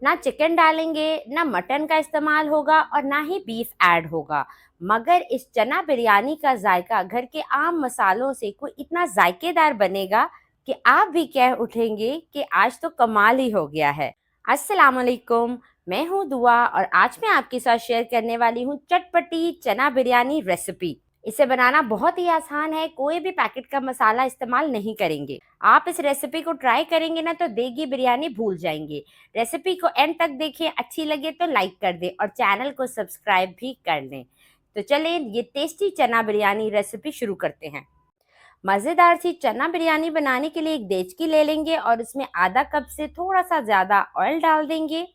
ना चिकन डालेंगे, ना मटन का इस्तेमाल होगा और ना ही बीफ ऐड होगा। मगर इस चना बिरयानी का जायका घर के आम मसालों से कोई इतना जायकेदार बनेगा कि आप भी कह उठेंगे कि आज तो कमाल ही हो गया है। अस्सलाम वालेकुम, मैं हूँ दुआ और आज मैं आपके साथ शेयर करने वाली हूँ चटपटी चना बिरयानी रेसिपी। इसे बनाना बहुत ही आसान है, कोई भी पैकेट का मसाला इस्तेमाल नहीं करेंगे। आप इस रेसिपी को ट्राई करेंगे ना तो देगी बिरयानी भूल जाएंगे। रेसिपी को एंड तक देखिए, अच्छी लगे तो लाइक कर दें और चैनल को सब्सक्राइब भी कर लें। तो चलिए ये टेस्टी चना बिरयानी रेसिपी शुरू करते हैं। मज़ेदार सी चना बिरयानी बनाने के लिए एक देचकी ले लेंगे और उसमें आधा कप से थोड़ा सा ज़्यादा ऑयल डाल देंगे।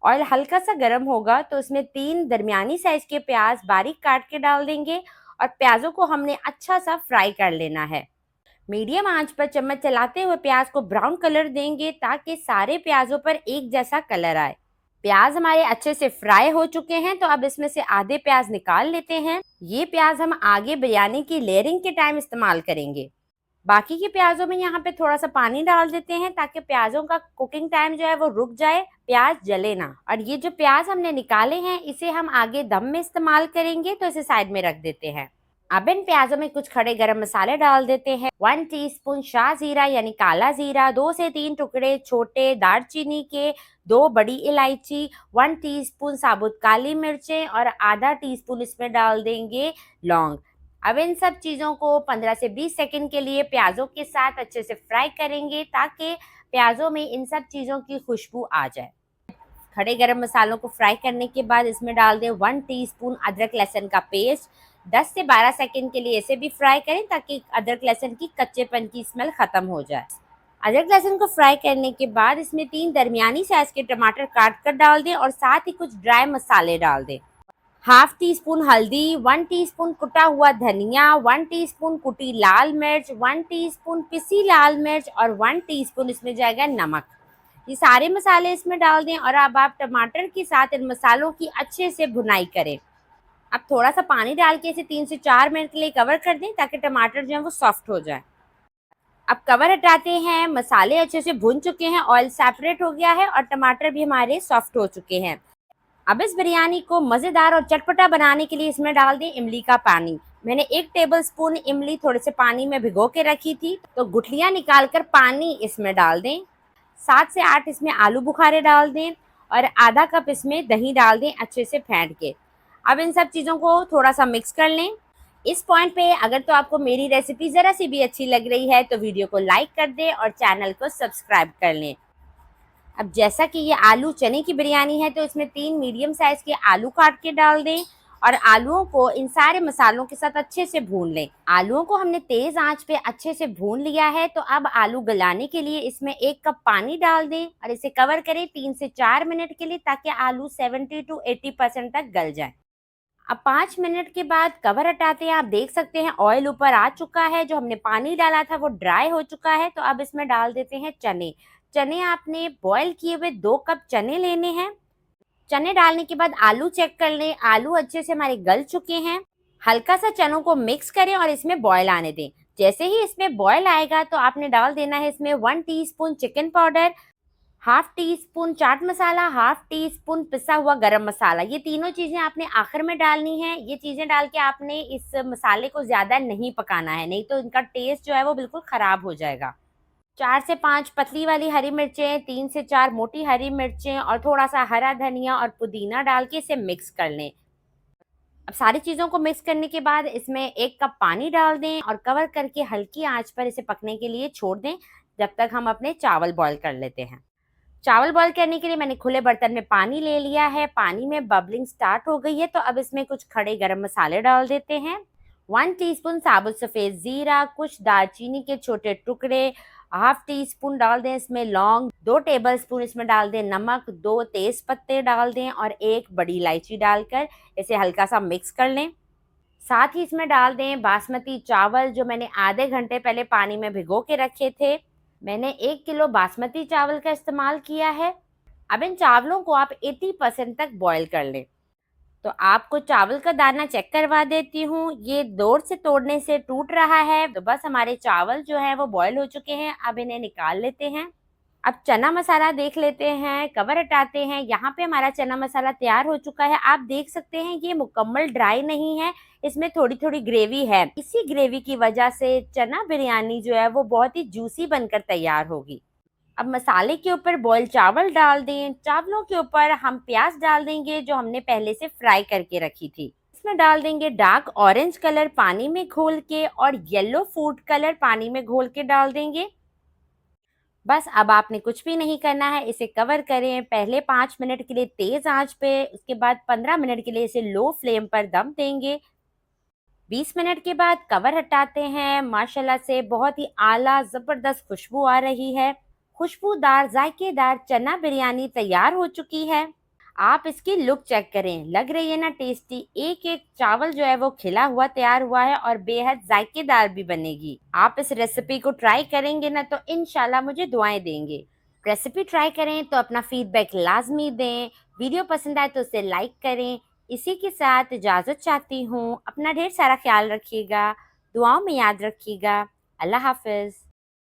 ऑयल हल्का सा गर्म होगा तो उसमें 3 दरमियानी साइज के प्याज बारीक काट के डाल देंगे और प्याज़ों को हमने अच्छा सा फ्राई कर लेना है। मीडियम आंच पर चम्मच चलाते हुए प्याज को ब्राउन कलर देंगे ताकि सारे प्याजों पर एक जैसा कलर आए। प्याज हमारे अच्छे से फ्राई हो चुके हैं तो अब इसमें से आधे प्याज निकाल लेते हैं। ये प्याज हम आगे बिरयानी की लेयरिंग के टाइम इस्तेमाल करेंगे। बाकी के प्याज़ों में यहाँ पे थोड़ा सा पानी डाल देते हैं ताकि प्याज़ों का कुकिंग टाइम जो है वो रुक जाए, प्याज जले ना। और ये जो प्याज हमने निकाले हैं इसे हम आगे दम में इस्तेमाल करेंगे तो इसे साइड में रख देते हैं। अब इन प्याजों में कुछ खड़े गरम मसाले डाल देते हैं। 1 टीस्पून शाह जीरा यानी काला जीरा, 2 से 3 टुकड़े छोटे दालचीनी के, 2 बड़ी इलायची, 1 टीस्पून साबुत काली मिर्चें और आधा टीस्पून इसमें डाल देंगे लौंग। अब इन सब चीज़ों को 15 से 20 सेकंड के लिए प्याज़ों के साथ अच्छे से फ्राई करेंगे ताकि प्याज़ों में इन सब चीज़ों की खुशबू आ जाए। खड़े गरम मसालों को फ्राई करने के बाद इसमें डाल दें 1 टीस्पून अदरक लहसुन का पेस्ट। 10 से 12 सेकंड के लिए इसे भी फ्राई करें ताकि अदरक लहसुन की कच्चेपन की स्मेल ख़त्म हो जाए। अदरक लहसुन को फ्राई करने के बाद इसमें 3 दरमियानी साइज़ के टमाटर काट कर डाल दें और साथ ही कुछ ड्राई मसाले डाल दें। हाफ टी स्पून हल्दी, 1 टीस्पून कुटा हुआ धनिया, 1 टीस्पून कुटी लाल मिर्च, 1 टीस्पून पिसी लाल मिर्च और 1 टीस्पून इसमें जाएगा नमक। ये सारे मसाले इसमें डाल दें और अब आप टमाटर के साथ इन मसालों की अच्छे से भुनाई करें। अब थोड़ा सा पानी डाल के इसे 3 से 4 मिनट के लिए कवर कर दें ताकि टमाटर जो है वो सॉफ्ट हो जाए। अब कवर हटाते हैं, मसाले अच्छे से भुन चुके हैं, ऑयल सेपरेट हो गया है और टमाटर भी हमारे सॉफ्ट हो चुके हैं। अब इस बिरयानी को मज़ेदार और चटपटा बनाने के लिए इसमें डाल दें इमली का पानी। मैंने 1 टेबलस्पून इमली थोड़े से पानी में भिगो के रखी थी, तो गुठलियाँ निकाल कर पानी इसमें डाल दें। 7 से 8 इसमें आलू बुखारे डाल दें और आधा कप इसमें दही डाल दें अच्छे से फेंट के। अब इन सब चीज़ों को थोड़ा सा मिक्स कर लें। इस पॉइंट पे अगर तो आपको मेरी रेसिपी ज़रा सी भी अच्छी लग रही है तो वीडियो को लाइक कर दें और चैनल को सब्सक्राइब कर लें। अब जैसा कि ये आलू चने की बिरयानी है तो इसमें 3 मीडियम साइज़ के आलू काट के डाल दें और आलूओं को इन सारे मसालों के साथ अच्छे से भून लें। आलूओं को हमने तेज़ आंच पे अच्छे से भून लिया है तो अब आलू गलाने के लिए इसमें 1 कप पानी डाल दें और इसे कवर करें 3 से 4 मिनट के लिए ताकि आलू 70 to 80% तक गल जाए। अब 5 मिनट के बाद कवर हटाते हैं, आप देख सकते हैं ऑयल ऊपर आ चुका है, जो हमने पानी डाला था वो ड्राई हो चुका है। तो अब इसमें डाल देते हैं चने। चने आपने बॉयल किए हुए 2 कप चने लेने हैं। चने डालने के बाद आलू चेक कर लें, आलू अच्छे से हमारे गल चुके हैं। हल्का सा चनों को मिक्स करें और इसमें बॉयल आने दें। जैसे ही इसमें बॉयल आएगा तो आपने डाल देना है इसमें 1 teaspoon chicken powder, half teaspoon chaat masala, half teaspoon पिसा हुआ गरम मसाला। ये तीनों चीज़ें आपने आखिर में डालनी है। ये चीज़ें डाल के आपने इस मसाले को ज़्यादा नहीं पकाना है, नहीं तो इनका टेस्ट जो है वो बिल्कुल ख़राब हो जाएगा। 4 से 5 पतली वाली हरी मिर्चें, 3 से 4 मोटी हरी मिर्चें और थोड़ा सा हरा धनिया और पुदीना डाल के इसे मिक्स कर लें। अब सारी चीज़ों को मिक्स करने के बाद इसमें 1 कप पानी डाल दें और कवर करके हल्की आंच पर इसे पकने के लिए छोड़ दें जब तक हम अपने चावल बॉईल कर लेते हैं। चावल बॉईल करने के लिए मैंने खुले बर्तन में पानी ले लिया है। पानी में बबलिंग स्टार्ट हो गई है तो अब इसमें कुछ खड़े गरम मसाले डाल देते हैं। 1 टीस्पून साबुत सफ़ेद ज़ीरा, कुछ दालचीनी के छोटे टुकड़े, हाफ टी स्पून डाल दें इसमें लौंग, 2 टेबलस्पून इसमें डाल दें नमक, 2 तेज़ पत्ते डाल दें और 1 बड़ी इलायची डालकर इसे हल्का सा मिक्स कर लें। साथ ही इसमें डाल दें बासमती चावल जो मैंने आधे घंटे पहले पानी में भिगो के रखे थे। मैंने 1 किलो बासमती चावल का इस्तेमाल किया है। अब इन चावलों को आप 80% तक बॉईल कर लें। तो आपको चावल का दाना चेक करवा देती हूँ, ये ज़ोर से तोड़ने से टूट रहा है। तो बस हमारे चावल जो हैं वो बॉईल हो चुके हैं। अब इन्हें निकाल लेते हैं। अब चना मसाला देख लेते हैं, कवर हटाते हैं। यहाँ पे हमारा चना मसाला तैयार हो चुका है। आप देख सकते हैं ये मुकम्मल ड्राई नहीं है, इसमें थोड़ी थोड़ी ग्रेवी है। इसी ग्रेवी की वजह से चना बिरयानी जो है वो बहुत ही जूसी बनकर तैयार होगी। अब मसाले के ऊपर बॉयल चावल डाल दें। चावलों के ऊपर हम प्याज डाल देंगे जो हमने पहले से फ्राई करके रखी थी। इसमें डाल देंगे डार्क ऑरेंज कलर पानी में घोल के और येलो फूड कलर पानी में घोल के डाल देंगे। बस अब आपने कुछ भी नहीं करना है, इसे कवर करें। पहले 5 मिनट के लिए तेज आंच पे, उसके बाद 15 मिनट के लिए इसे लो फ्लेम पर दम देंगे। 20 मिनट के बाद कवर हटाते हैं। माशाल्लाह से बहुत ही आला जबरदस्त खुशबू आ रही है। खुशबूदार जायकेदार चना बिरयानी तैयार हो चुकी है। आप इसकी लुक चेक करें, लग रही है ना टेस्टी। एक एक चावल जो है वो खिला हुआ तैयार हुआ है और बेहद जायकेदार भी बनेगी। आप इस रेसिपी को ट्राई करेंगे ना तो इंशाल्लाह मुझे दुआएं देंगे। रेसिपी ट्राई करें तो अपना फीडबैक लाजमी दें। वीडियो पसंद आए तो उसे लाइक करें। इसी के साथ इजाज़त चाहती हूँ। अपना ढेर सारा ख्याल रखिएगा, दुआओं में याद रखिएगा। अल्लाह हाफिज़।